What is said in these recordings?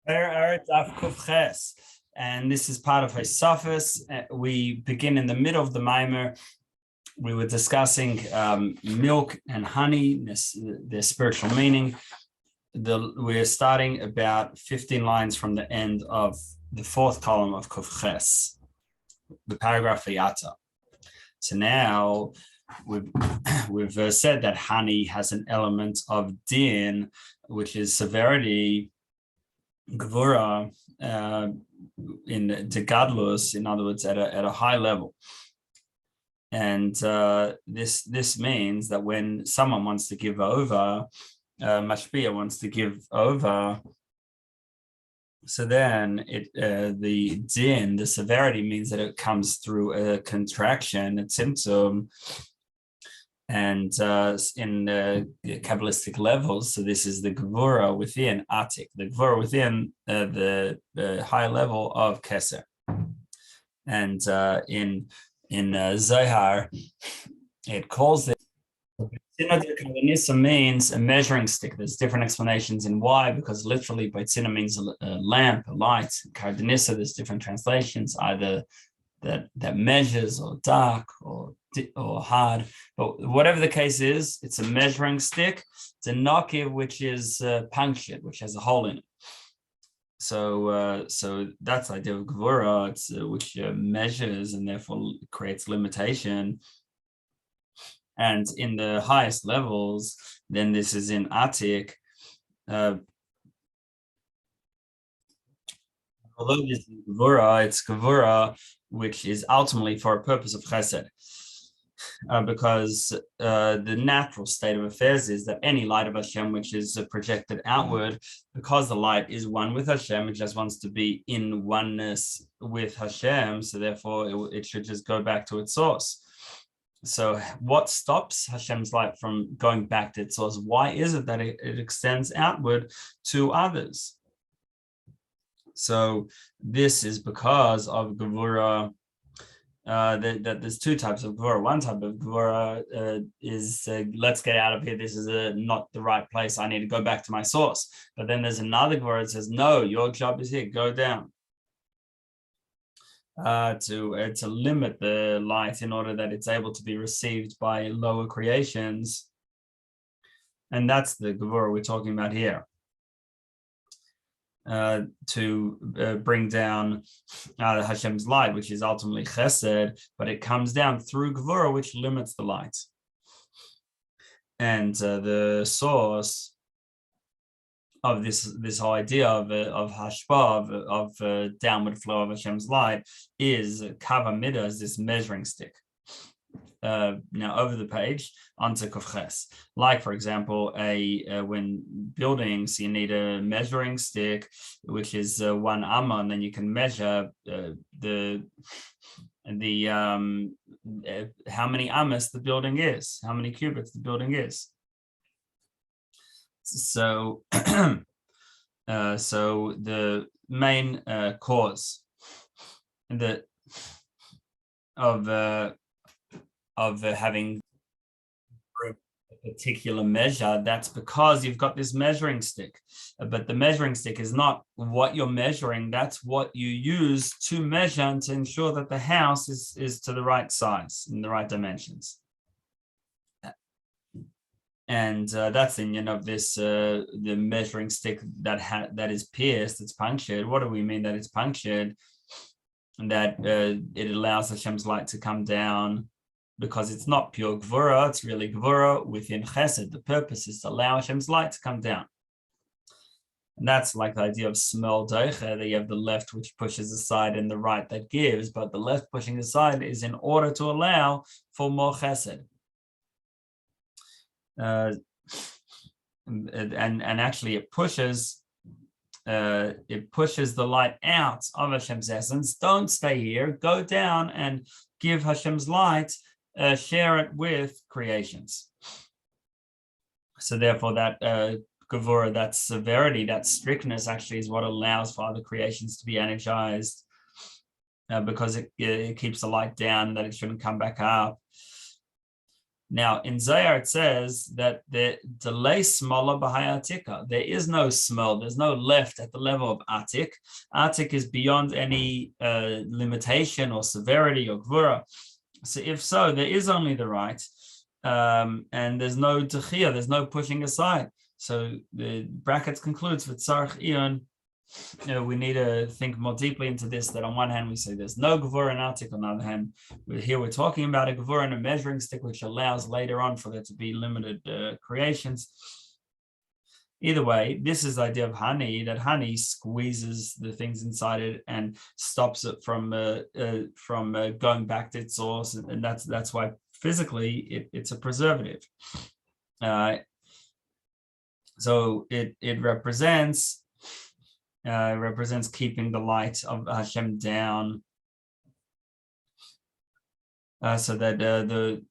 And this is part of Hosafos. We begin in the middle of the Maimer. We were discussing milk and honey, their spiritual meaning. We're starting about 15 lines from the end of the fourth column of Kufches, the paragraph Yata. So now we've said that honey has an element of din, which is severity, gvura, in the gadlus, in other words, at a high level. And this means that when someone wants to give over, mashpia wants to give over, so then the din, the severity, means that it comes through a contraction, a tzimtzum, and in Kabbalistic levels, so this is the gvura within Atik, the gvura within the high level of Keser. And in Zohar, it calls it means a measuring stick. There's different explanations in why, because literally Baitzina means a lamp, a light. Kardanissa, there's different translations, either that measures or dark or hard. But whatever the case is, it's a measuring stick. It's a nokiv which is punctured, which has a hole in it. So that's the idea of gvura, which measures and therefore creates limitation. And in the highest levels, then this is in Atik. Although this is gvura, it's gvura which is ultimately for a purpose of chesed. Because the natural state of affairs is that any light of Hashem which is projected outward, because the light is one with Hashem, it just wants to be in oneness with Hashem, so therefore it should just go back to its source. So what stops Hashem's light from going back to its source? Why is it that it extends outward to others? So this is because of gevura. That there's two types of gevura. One type of gevura is let's get out of here. This is not the right place. I need to go back to my source. But then there's another gevura that says, no, your job is here. Go down. To limit the light in order that it's able to be received by lower creations. And that's the gevura we're talking about here. To bring down Hashem's light, which is ultimately chesed, but it comes down through gevura, which limits the light. And the source of this whole idea of hashpa, of downward flow of Hashem's light, is kava midas, this measuring stick. Now over the page onto kufches. Like for example, when buildings, you need a measuring stick, which is 1 amma, and then you can measure how many ammas the building is, how many cubits the building is. So, so the main cause of having a particular measure, that's because you've got this measuring stick. But the measuring stick is not what you're measuring, that's what you use to measure and to ensure that the house is to the right size and the right dimensions. And that's the union of this, the measuring stick that is pierced, it's punctured. What do we mean that it's punctured? And that it allows Hashem's light to come down, because it's not pure gvura, it's really gvura within chesed. The purpose is to allow Hashem's light to come down. And that's like the idea of smel doiche, that you have the left which pushes aside and the right that gives, but the left pushing aside is in order to allow for more chesed. And actually it pushes the light out of Hashem's essence. Don't stay here, go down and give Hashem's light, share it with creations. So therefore that gevura, that severity, that strictness actually is what allows for other creations to be energized, because it keeps the light down, that it shouldn't come back up. Now, in Zohar, it says that the delay smaller b'hayatika. There is no smell, there's no left at the level of atik. Atik is beyond any limitation or severity or gvura. So if so, there is only the right, and there's no techiyah, there's no pushing aside. So the brackets concludes with tzarich iyon. We need to think more deeply into this, that on one hand we say there's no gevura and atik, on the other hand we're talking about a gevura and a measuring stick, which allows later on for there to be limited creations. Either way, this is the idea of honey, that honey squeezes the things inside it and stops it from going back to its source, and that's why physically it's a preservative. So it represents keeping the light of Hashem down, so that the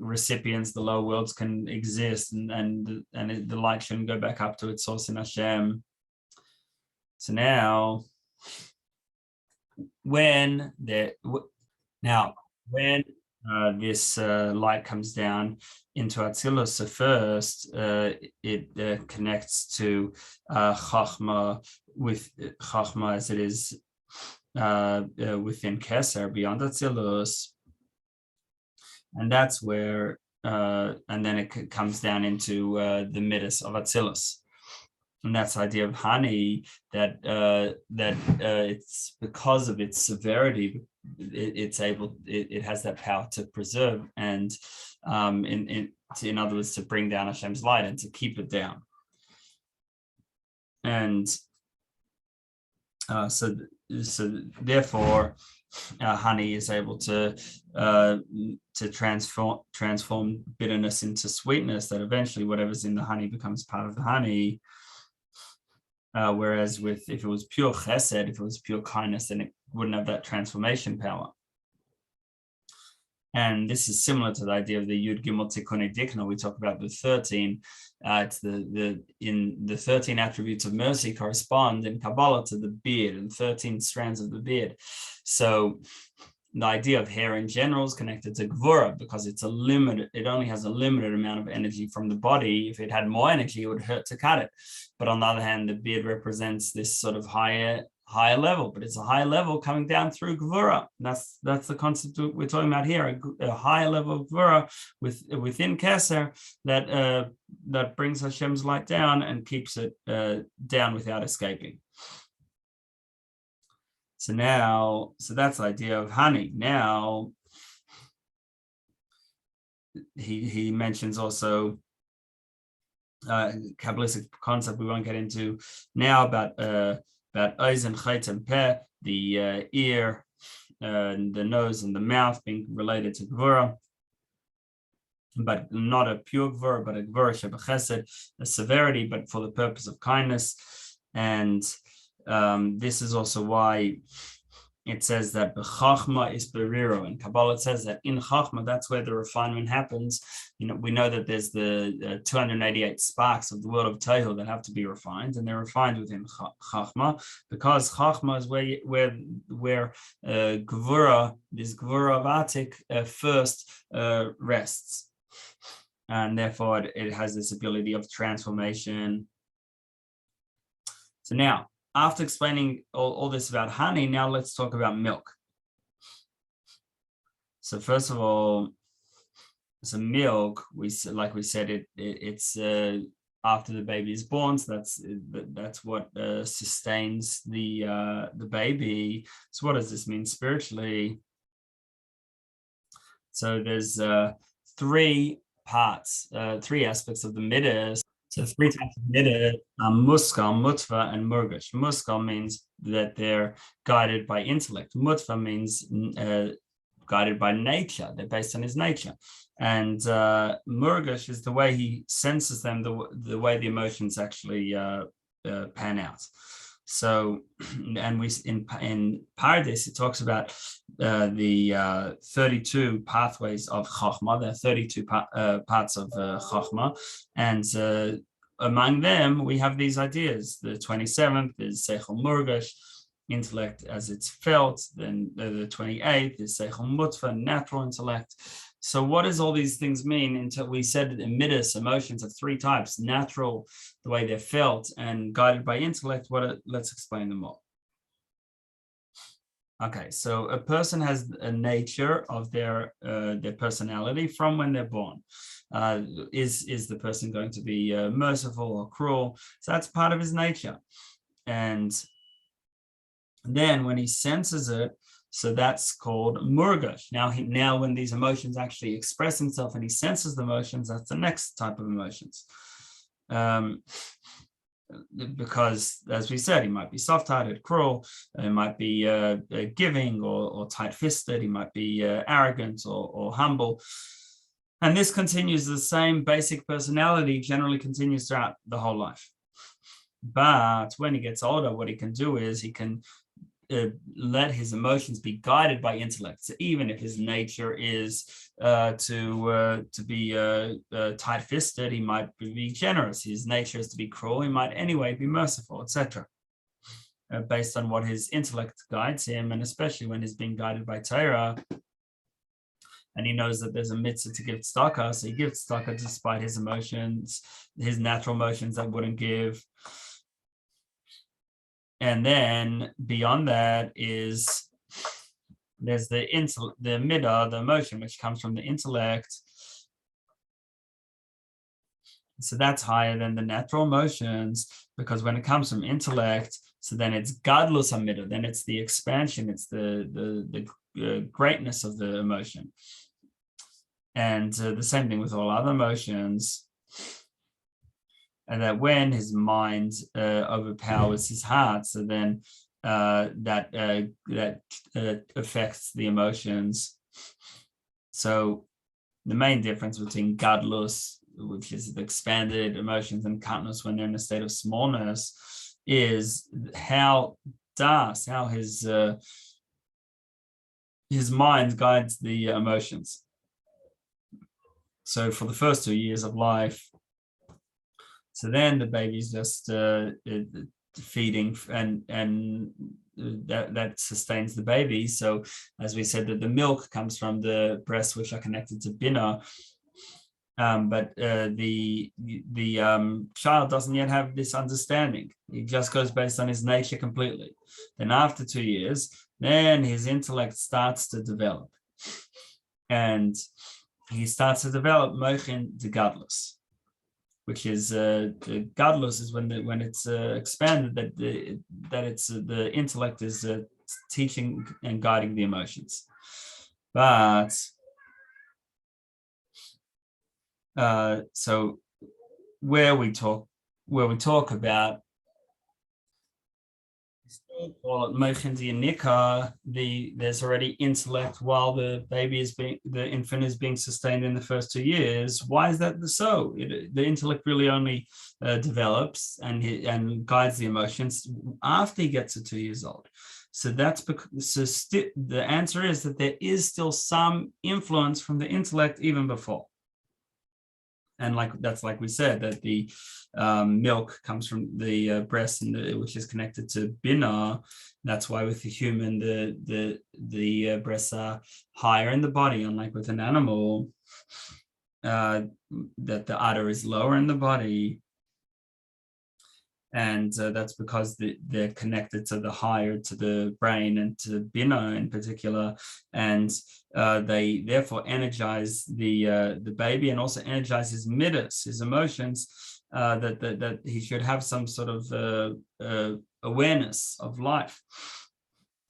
recipients, the lower worlds, can exist, and the light shouldn't go back up to its source in Hashem. So now, when this light comes down into Atzilus, so first it connects to Chachma, with Chachma as it is within Keser, beyond Atzilus, and that's where, and then it comes down into the Midas of Atzilus. And that's the idea of honey, that it's because of its severity, it has that power to preserve and in other words, to bring down Hashem's light and to keep it down. And so therefore, honey is able to transform bitterness into sweetness, that eventually whatever's in the honey becomes part of the honey. Whereas if it was pure chesed, if it was pure kindness, then it wouldn't have that transformation power. And this is similar to the idea of the Yud Gimel Tikkunei Dikna. We talk about the 13. It's in the 13 attributes of mercy correspond in Kabbalah to the beard and 13 strands of the beard. So the idea of hair in general is connected to Gvura, because it only has a limited amount of energy from the body. If it had more energy, it would hurt to cut it. But on the other hand, the beard represents this sort of higher level, but it's a high level coming down through Gvura. That's the concept we're talking about here, a higher level of Gvura within Keser that brings Hashem's light down and keeps it down without escaping. So that's the idea of honey. Now, he mentions also Kabbalistic concept we won't get into now about Oizen, Chet, and Peh, the ear, the nose, and the mouth being related to Gvura, but not a pure Gvura, but a Gvura Shebechesed, a severity, but for the purpose of kindness. And this is also why it says that B'chachma is beriro. In Kabbalah, it says that in Chachma, that's where the refinement happens. We know that there's the 288 sparks of the world of Tehu that have to be refined, and they're refined within Chachma, because Chachma is where Gvura, this Gvura of Atik, first rests. And therefore, it has this ability of transformation. So now, after explaining all this about honey, now let's talk about milk. So first of all, so milk, like we said, it's after the baby is born. So that's what sustains the baby. So what does this mean spiritually? So there's three aspects of the midas. So three types of midah: muskal, mutva, and murgash. Muskal means that they're guided by intellect. Mutva means guided by nature. They're based on his nature. And murgash is the way he senses them, the way the emotions actually pan out. So, and we in Pardes, it talks about the 32 pathways of Chachma. There are 32 parts of Chachma, and among them we have these ideas. The 27th is Seichel Murgash, intellect as it's felt. Then the 28th is Seichel Mutva, natural intellect. So what does all these things mean? Until we said emitters, emotions of three types: natural, the way they're felt, and guided by intellect. Let's explain them all. Okay, so a person has a nature of their personality from when they're born. Is the person going to be merciful or cruel? So that's part of his nature. And then when he senses it, so that's called murgash. Now when these emotions actually express himself and he senses the emotions, that's the next type of emotions. Because, as we said, he might be soft-hearted, cruel, he might be giving or tight-fisted, he might be arrogant or humble. And this continues, the same basic personality generally continues throughout the whole life. But when he gets older, what he can do is he can let his emotions be guided by intellect. So even if his nature is to be tight-fisted, he might be generous. His nature is to be cruel, he might anyway be merciful, etc. Based on what his intellect guides him, and especially when he's being guided by Torah, and he knows that there's a mitzvah to give tzedakah, so he gives tzedakah despite his emotions, his natural emotions that wouldn't give. And then beyond that is there's the midah, the emotion, which comes from the intellect. So that's higher than the natural emotions, because when it comes from intellect, so then it's gadlus midah, then it's the expansion, it's the greatness of the emotion. And the same thing with all other emotions. And that when his mind overpowers his heart, so then that affects the emotions. So the main difference between gadlus, which is the expanded emotions, and katnus, when they're in a state of smallness, is how his mind guides the emotions. So for the first 2 years of life, so then the baby's just feeding, and that sustains the baby. So as we said, that the milk comes from the breasts, which are connected to bina, but the child doesn't yet have this understanding. He just goes based on his nature completely. Then after 2 years, then his intellect starts to develop, and he starts to develop mochin de gadlus, which is the gadlus is when it's expanded, that it's the intellect is teaching and guiding the emotions. But so where we talk about, call it mochin de nika, there's already intellect while the infant is being sustained in the first 2 years. Why is that so? The intellect really only develops and guides the emotions after he gets to 2 years old. So that's because the answer is that there is still some influence from the intellect even before. And like we said, that the milk comes from the breast, which is connected to bina. That's why with the human, the breasts are higher in the body, unlike with an animal, that the udder is lower in the body. And that's because they're connected to the higher, to the brain and to bina in particular, and they therefore energize the baby, and also energize his midas, his emotions, that he should have some sort of awareness of life.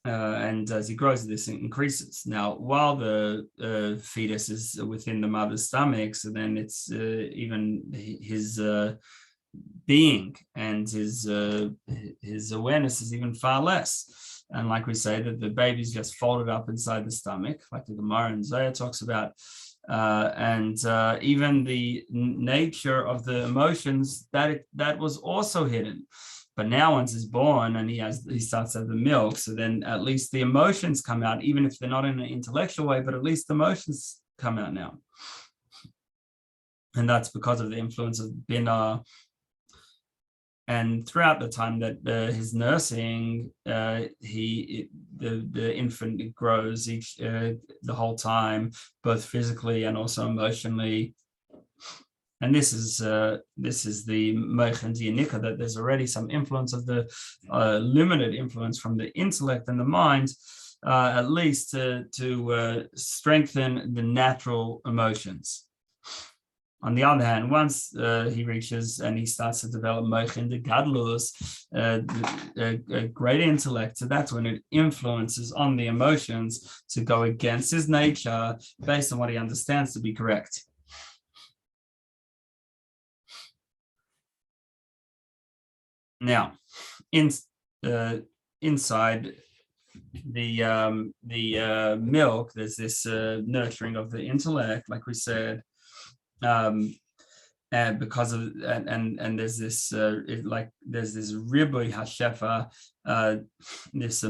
And as he grows, this increases. Now, while the fetus is within the mother's stomach, so then it's even his being and his awareness is even far less. And like we say, that the baby's just folded up inside the stomach, like the Gemara and Zohar talks about. And even the nature of the emotions, that was also hidden. But now once he's born and he starts to have the milk, so then at least the emotions come out, even if they're not in an intellectual way, but at least the emotions come out now. And that's because of the influence of bina. And throughout the time that his nursing, the infant grows the whole time, both physically and also emotionally. And this is the Moich and Yanika, that there's already some influence of the limited influence from the intellect and the mind, at least to strengthen the natural emotions. On the other hand, once he reaches and he starts to develop Moich in the Gadlus, a great intellect, so that's when it influences on the emotions to go against his nature based on what he understands to be correct. Now, inside the milk, there's this nurturing of the intellect, like we said, and because of and there's this there's this ribui hashefa, this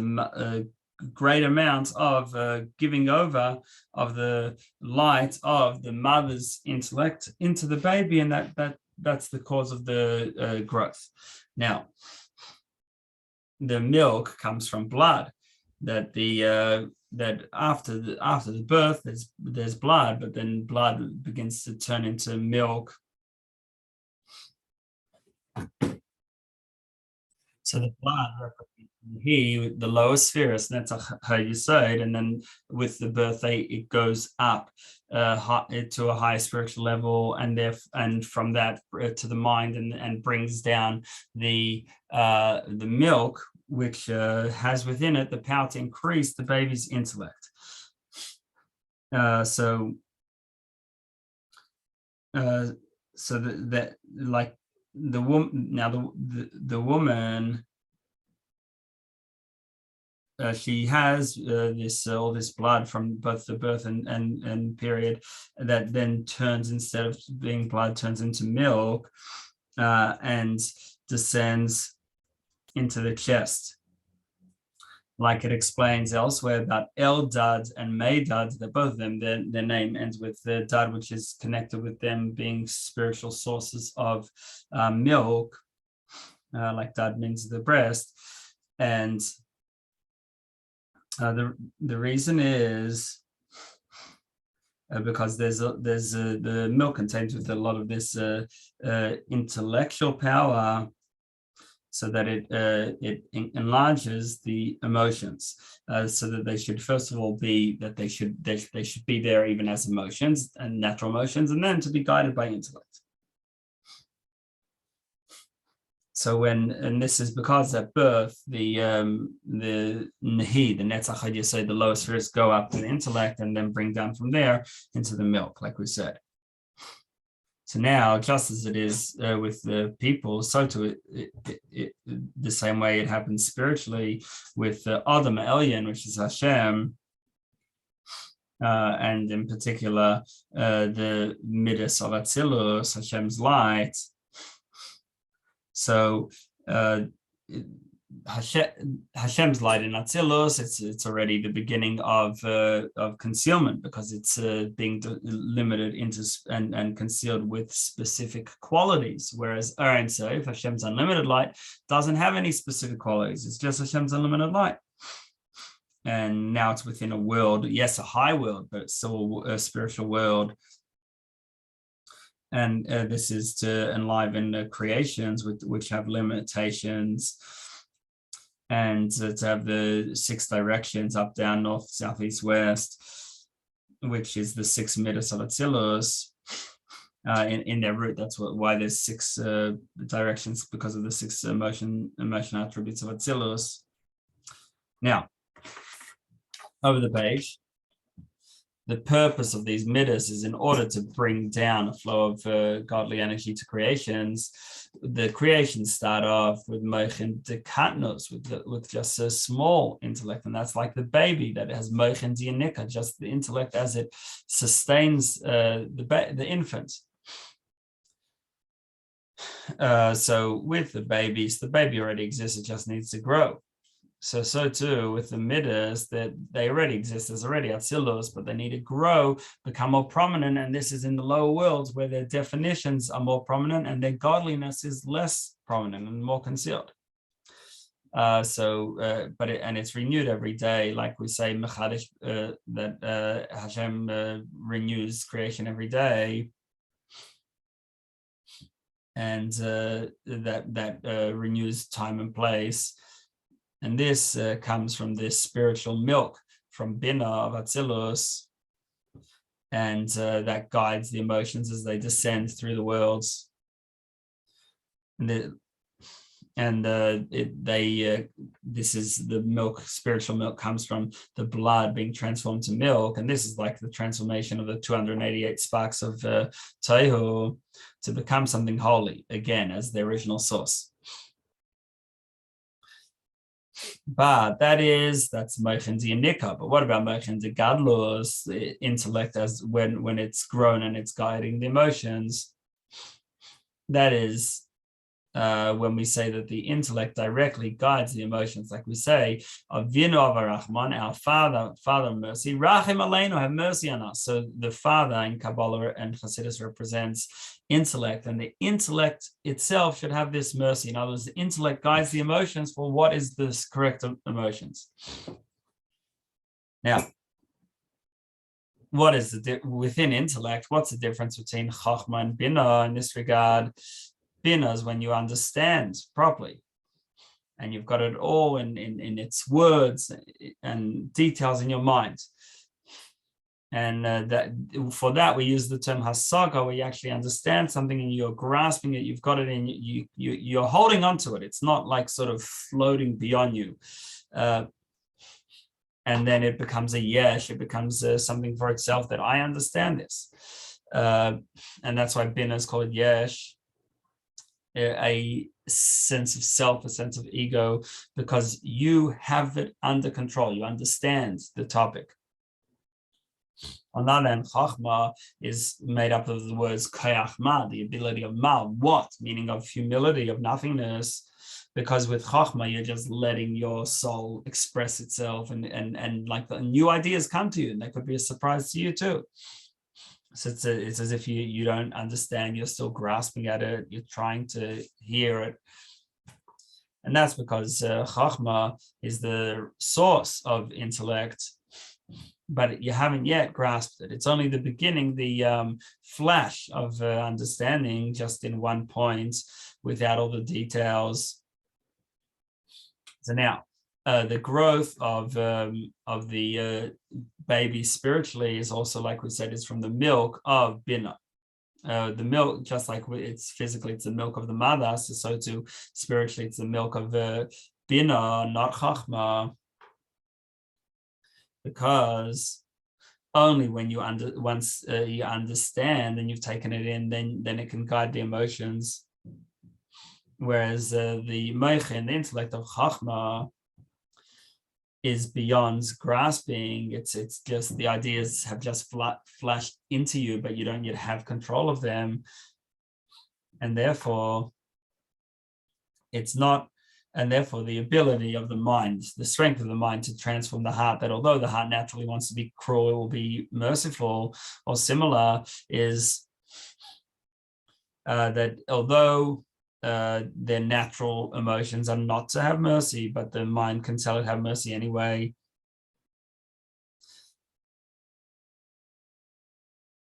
great amount of giving over of the light of the mother's intellect into the baby, and that's the cause of the growth. Now, the milk comes from blood. That after the birth there's blood, but then blood begins to turn into milk. So the blood represents the lower spheres, and that's how you say it. And then with the birthday, it goes up to a higher spiritual level, and from that to the mind, and brings down the milk, which has within it the power to increase the baby's intellect. So that like the woman, now the woman, she has all this blood from both the birth and period that then turns, instead of being blood, turns into milk, and descends into the chest. Like it explains elsewhere about Eldad and Meidad, that both of them, their name ends with the Dad, which is connected with them being spiritual sources of milk, like Dad means the breast. And the reason is because the milk contains with a lot of this intellectual power, so that it enlarges the emotions, so that they should first of all be that they should be there even as emotions and natural emotions, and then to be guided by intellect. So and this is because at birth the netzach yesod, the lowest spheres, go up to the intellect and then bring down from there into the milk, like we said. So now, just as it is with the people, so too the same way it happens spiritually with Adam Elyon, which is Hashem, and in particular the Midas of Atzilus, Hashem's light. So Hashem's light in Atzilus, it's already the beginning of concealment, because it's being limited into and concealed with specific qualities, whereas Ein Sof, Hashem's unlimited light, doesn't have any specific qualities. It's just Hashem's unlimited light. And now it's within a world, yes, a high world, but it's still a spiritual world. And this is to enliven the creations which have limitations, and to have the 6 directions, up, down, north, south, east, west, which is the 6 midas of Atzilus in their root. That's why there's 6 directions, because of the 6 emotional attributes of Atzilus. Now, over the page, the purpose of these midas is in order to bring down a flow of godly energy to creations. The creations start off with moichin dekatnos, with just a small intellect, and that's like the baby that has moichin dianika, just the intellect as it sustains the infant. So with the baby already exists; it just needs to grow. So too with the midas, that they already exist. There's already Atzilus, but they need to grow, become more prominent. And this is in the lower worlds where their definitions are more prominent and their godliness is less prominent and more concealed. And it's renewed every day, like we say, that Hashem renews creation every day, and that renews time and place. And this comes from this spiritual milk from Bina of Atzilus, and that guides the emotions as they descend through the worlds. This is the milk. Spiritual milk comes from the blood being transformed to milk, and this is like the transformation of the 288 sparks of Torah Ohr to become something holy again as the original source. But that's Mochen Dianika. But what about Mochen de Gadlus, the intellect, as when it's grown and it's guiding the emotions? That is when we say that the intellect directly guides the emotions, like we say, Avinu Avarachman, our Father of mercy, Rachim Aleinu, have mercy on us. So the Father in Kabbalah and Hasidus represents intellect, and the intellect itself should have this mercy. In other words, the intellect guides the emotions for what is this correct emotions. Now, what is within intellect? What's the difference between Chachma and Bina in this regard? Bina is when you understand properly, and you've got it all in its words and details in your mind. And for that we use the term hasaga, where you actually understand something and you're grasping it. You've got it in you're holding on to it. It's not like sort of floating beyond you. And then it becomes a yesh. It becomes something for itself that I understand this, and that's why Bina is called yesh. A sense of self, a sense of ego, because you have it under control. You understand the topic. On the other hand, Chachma is made up of the words Kayach Ma, the ability of Ma, what, meaning of humility, of nothingness, because with Chachma, you're just letting your soul express itself, and like the new ideas come to you, and they could be a surprise to you too. So it's as if you don't understand, you're still grasping at it, you're trying to hear it. And that's because Chachma is the source of intellect, but you haven't yet grasped it. It's only the beginning, the flash of understanding just in one point without all the details. So now, the growth of the baby spiritually is also, like we said, is from the milk of Bina. The milk, just like it's physically, it's the milk of the mother, so too spiritually, it's the milk of Bina, not Chachma, because only when you once you understand and you've taken it in, then it can guide the emotions. Whereas the Mochen, the intellect of Chachma, is beyond grasping. It's just the ideas have just flashed into you, but you don't yet have control of them, and therefore it's not. And therefore the ability of the mind, the strength of the mind to transform the heart, that although the heart naturally wants to be cruel, it will be merciful or similar, is that although their natural emotions are not to have mercy, but the mind can tell it have mercy anyway.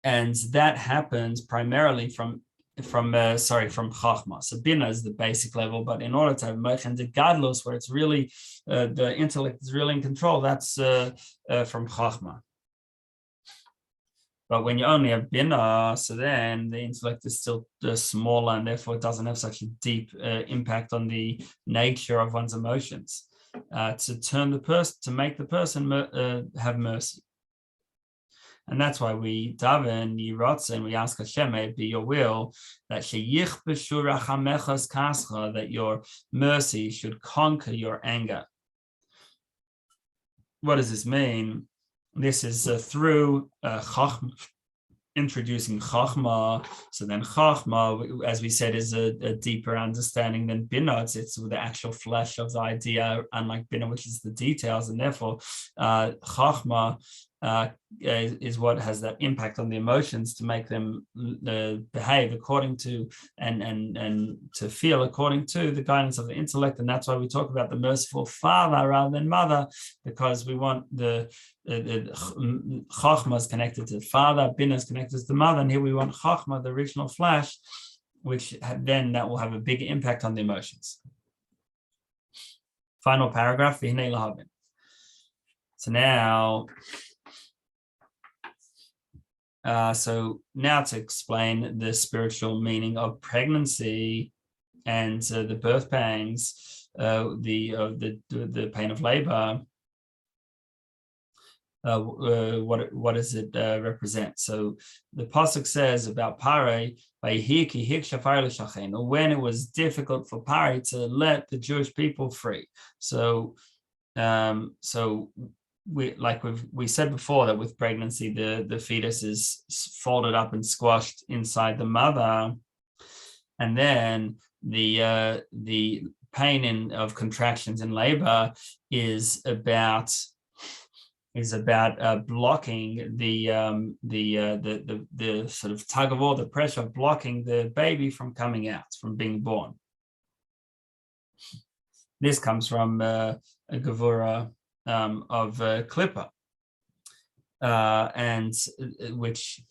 And that happens primarily from Chachma. So Bina is the basic level, but in order to have Mochen de Gadlus, where it's really the intellect is really in control, that's from Chachma. But when you only have Bina, so then the intellect is still smaller, and therefore it doesn't have such a deep impact on the nature of one's emotions. To make the person have mercy. And that's why we daven Yirotze, and we ask Hashem, may it be your will, that that your mercy should conquer your anger. What does this mean? This is through Chachma. introducing Chachma. So then Chachma, as we said, is a deeper understanding than Bina. It's the actual flesh of the idea, unlike Bina, which is the details. And therefore, Chachma is what has that impact on the emotions to make them behave according to and to feel according to the guidance of the intellect. And that's why we talk about the merciful father rather than mother, because we want the Chachma is connected to the father, Bina is connected to the mother, and here we want Chachma, the original flesh, which then that will have a big impact on the emotions. Final paragraph. So now to explain the spiritual meaning of pregnancy and the birth pangs, the pain of labor. What does it represent? So the pasuk says about Parai, when it was difficult for Parai to let the Jewish people free. So we said before that with pregnancy the fetus is folded up and squashed inside the mother, and then the pain of contractions in labor is about blocking the sort of tug of war, the pressure of blocking the baby from coming out, from being born. This comes from a gevura of Klippa, and which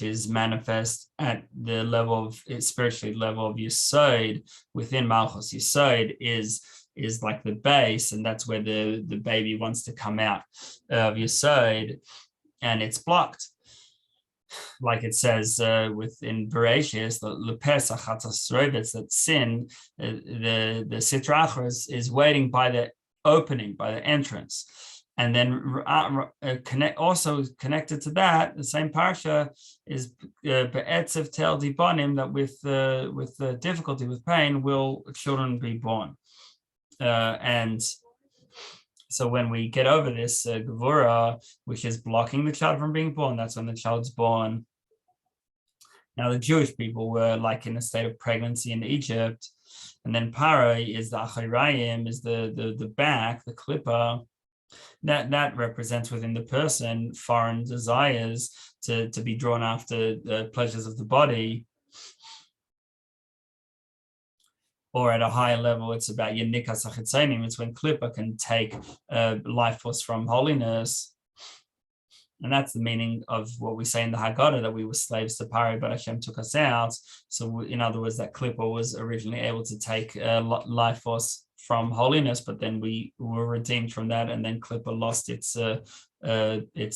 is manifest at the level of spiritually level of Yesod within Malchus. Yesod is like the base, and that's where the baby wants to come out of Yesod, and it's blocked. Like it says within Bereshis, the Lepesach Hatasrovitz, that sin, the Sitra Achra is waiting by the opening, by the entrance. And then also connected to that, the same parsha is Be'etzev Tel Dibonim, that with the difficulty, with pain, will children be born. And so when we get over this gevura, which is blocking the child from being born, that's when the child's born. Now the Jewish people were like in a state of pregnancy in Egypt, and then Parai is the Achirayim, is the back, the klippa, that represents within the person foreign desires to be drawn after the pleasures of the body. Or at a higher level, it's about Yenikas Achitzonim. It's when Klippa can take life force from holiness. And that's the meaning of what we say in the Haggadah, that we were slaves to Pari, but Hashem took us out. So in other words, that Klippa was originally able to take life force from holiness, but then we were redeemed from that, and then Klippa lost its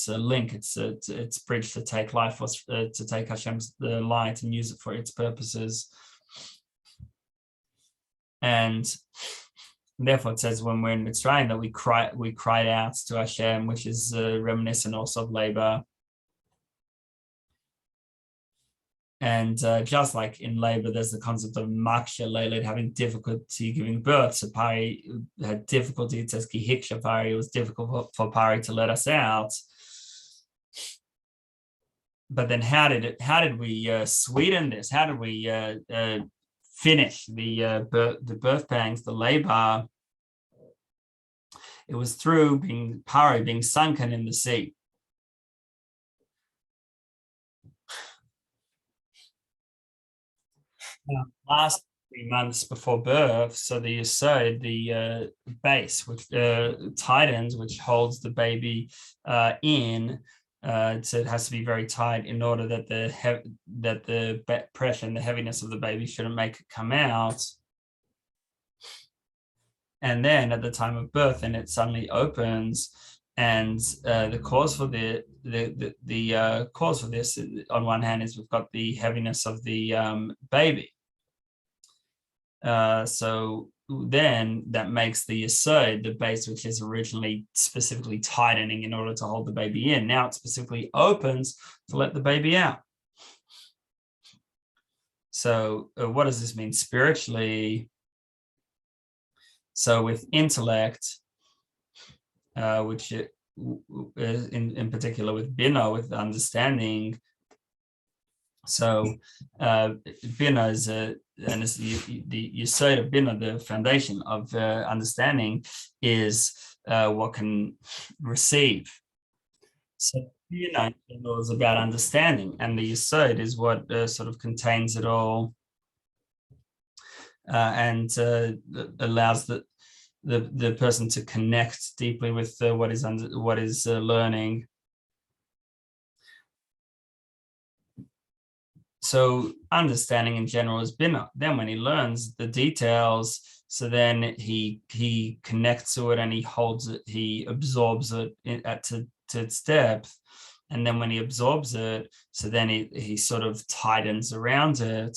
link, its bridge to take life force, to take Hashem's light and use it for its purposes. And therefore it says when we're in Mitzrayim that we cried out to Hashem, which is reminiscent also of labor. And just like in labor, there's the concept of maksha leilid, having difficulty giving birth. So Pari had difficulty. It says ki hiksha Pari. It was difficult for Pari to let us out. But then how did we sweeten this? How did we finish the birth pangs, the labor? It was through Pari being sunken in the sea. Last 3 months before birth, so the Yesod, the base, which tightens, which holds the baby in. So it has to be very tight in order that the pressure and the heaviness of the baby shouldn't make it come out. And then at the time of birth, and it suddenly opens, and the cause for cause for this, on one hand, is we've got the heaviness of the baby. So then that makes the Yesod, the base, which is originally specifically tightening in order to hold the baby in. Now it specifically opens to let the baby out. So what does this mean spiritually? So with intellect, which in particular with Bina, with understanding, So Bina is and it's the Yesod of Bina, the foundation of understanding, is what can receive. So Bina is about understanding, and the Yesod is what sort of contains it all, and allows the person to connect deeply with what is learning. So understanding in general is bina. Then when he learns the details, so then he connects to it and he holds it, he absorbs it to its depth. And then when he absorbs it, so then he sort of tightens around it,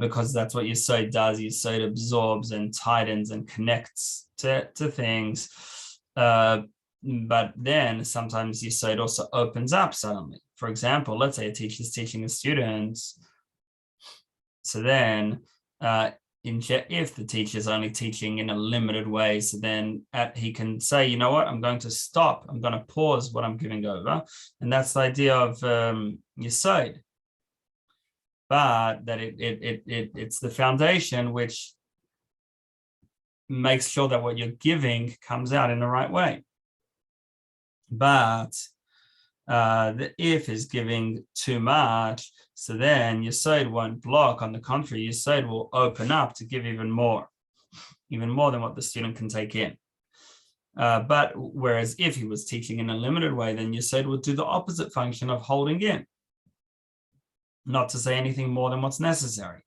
because that's what Yesod does. Yesod absorbs and tightens and connects to things. But then sometimes Yesod also opens up suddenly. For example, let's say a teacher is teaching a student. So then if the teacher is only teaching in a limited way, so then he can say, you know what, I'm going to stop. I'm going to pause what I'm giving over. And that's the idea of Yesod. But that it's the foundation which makes sure that what you're giving comes out in the right way. But the if is giving too much, so then Yesod won't block. On the contrary, Yesod will open up to give even more than what the student can take in. But whereas if he was teaching in a limited way, then Yesod would do the opposite function of holding in, not to say anything more than what's necessary,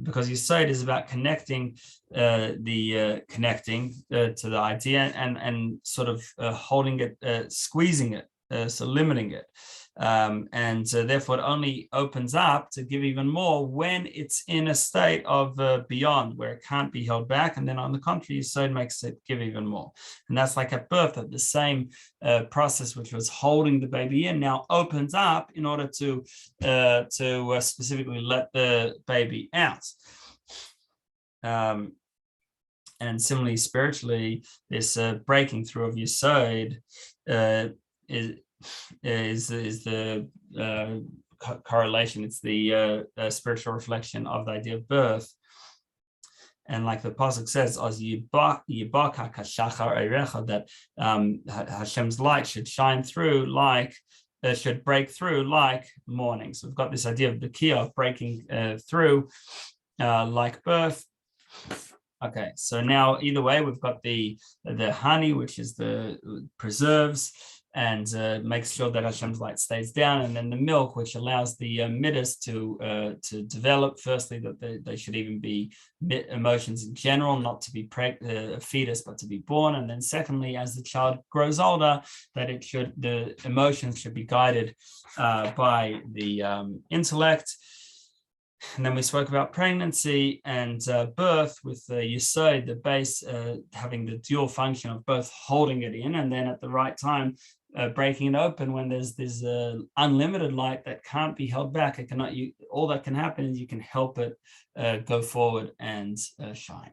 because Yesod is about connecting connecting to the idea and sort of holding it, squeezing it, so limiting it, and therefore it only opens up to give even more when it's in a state of beyond, where it can't be held back. And then on the contrary, Yesod makes it give even more. And that's like at birth, that the same process which was holding the baby in now opens up in order to specifically let the baby out. And similarly, spiritually, this breaking through of Yesod is the correlation. It's the spiritual reflection of the idea of birth. And like the pasuk says, that Hashem's light should shine through should break through like morning. So we've got this idea of B'kia, of breaking through like birth. Okay, so now either way, we've got the honey, which is the preserves and makes sure that Hashem's light stays down, and then the milk, which allows the midas to develop. Firstly, that they should even be emotions in general, not to be a fetus, but to be born. And then secondly, as the child grows older, that the emotions should be guided by the intellect. And then we spoke about pregnancy and birth with the Yesod, the base, having the dual function of both holding it in and then at the right time breaking it open when there's this unlimited light that can't be held back. All that can happen is you can help it go forward and shine.